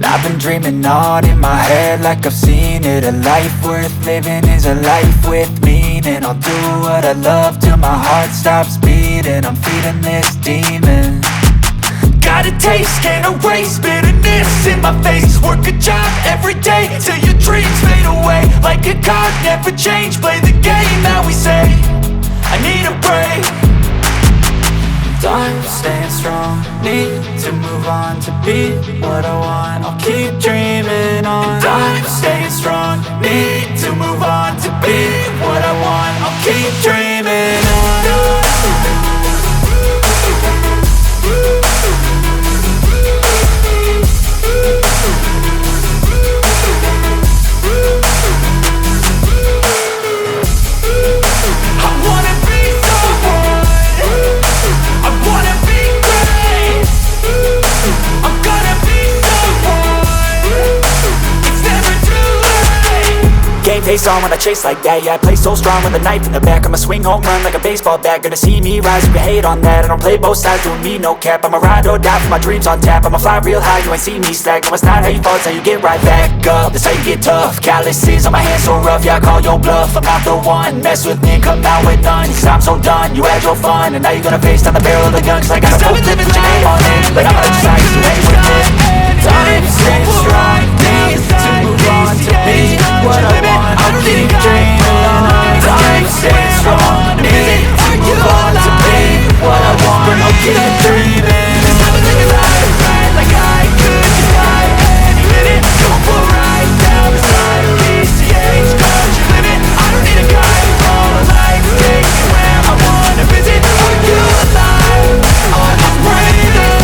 I've been dreaming on in my head like I've seen it. A life worth living is a life with meaning. I'll do what I love till my heart stops beating. I'm feeding this demon. Got a taste, can't erase bitterness in my face. Work a job every day till your dreams fade away. Like a card, never change, play the game that we say. I need a break. I'm staying strong, need to move on to be what I want. I'll keep dreaming on. I'm staying strong, need to move on to be what I want. I'll keep dreaming on. Face on when I chase like that. Yeah, I play so strong with a knife in the back. I'ma swing home run like a baseball bat. Gonna see me rise, you can hate on that. I don't play both sides, doing me no cap. I'ma ride or die for my dreams on tap. I'ma fly real high, you ain't see me slack. No, it's not how you fall, it's how you get right back up. That's how you get tough. Calluses on my hands so rough, yeah, I call your bluff. I'm not the one, mess with me and come out with none. Cause I'm so done, you had your fun. And now you're gonna face down the barrel of the gun. Cause I got a hope that put your name on it. But I'm gonna decide cause you ain't with it. Time staying strong, need to move on to be what I want. I'll keep dreaming on. Time staying strong, need to move on to be what I want. I'll keep dreaming. Cause I've been living life right like I could just die any minute. Don't pull right down the side of PCH, cause you're living. I don't need a guide, all the lights take me where I wanna visit. Are you alive? Or just breathing?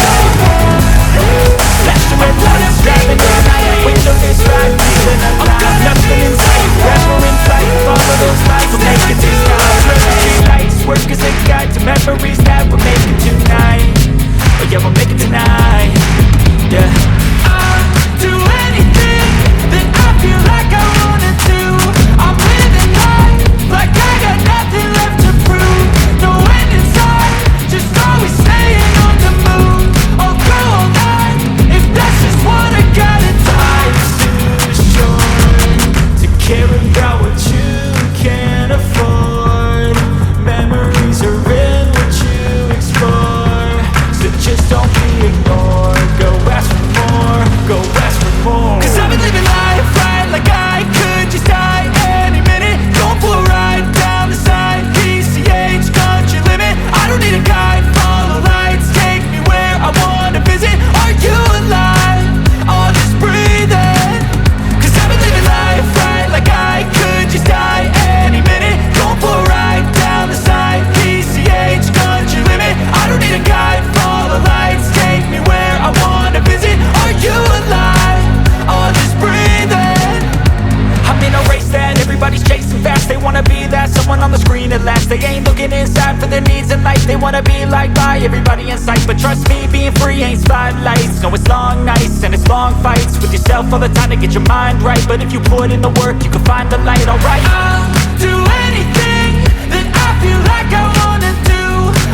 Flash the red lights, driving the night. Window is right, feeling alive. Nothing inside, rapper in flight. Follow those lights, we'll make it to sky. Street lights work as a guide to memories that we're making tonight. Oh yeah, we'll make it tonight. Yeah. I'll do anything that I feel like I wanna do. I'm living life like I got nothing left to prove. No end in sight, just always staying on the move. I'll go all night if that's just what I gotta. Life's too short to care about what you can't afford. Memories are in what you explore. So just don't be ignored. Go ask for more, go ask for more. Cause I've been living life right like I could just die any minute. Don't pull right down the side, PCH, country limit. I don't need a guide, follow lights, take me where I wanna visit. Are you alive? Or just breathing? Cause I've been living life right like I could just die any minute. Don't pull right down the side, PCH, country limit. I don't need a guide, follow lights, take me where I wanna visit. Are you alive? Or just breathing? I'm in a race that everybody's chasing fast. They wanna be that someone on the screen at last. They ain't looking inside for their needs in life. They wanna be liked by everybody in sight. But trust me, being free ain't spotlights. No, it's long nights and it's long fights with yourself all the time to get your mind right. But if you put in the work, you can find the light, alright. I'll do anything that I feel like I wanna do.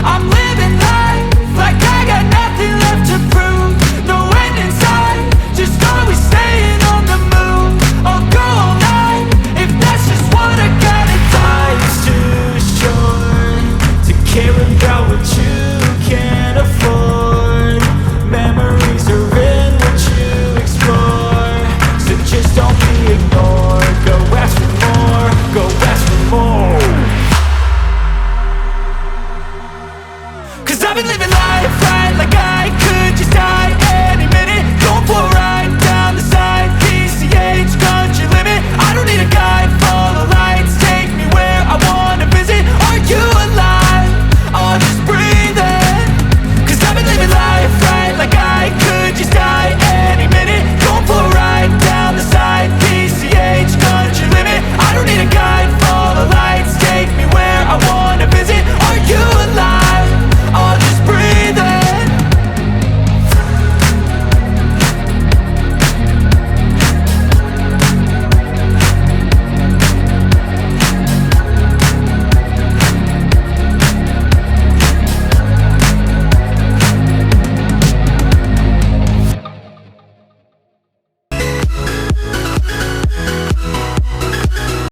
I'm living life like I got nothing left to prove. No end in sight, just always staying on the move. I'll go all night if that's just what I gotta. Life's too short to care about what you can't afford. Memories are in what you explore. So just don't be ignored. Go ask for more, go ask for more. Cause I've been living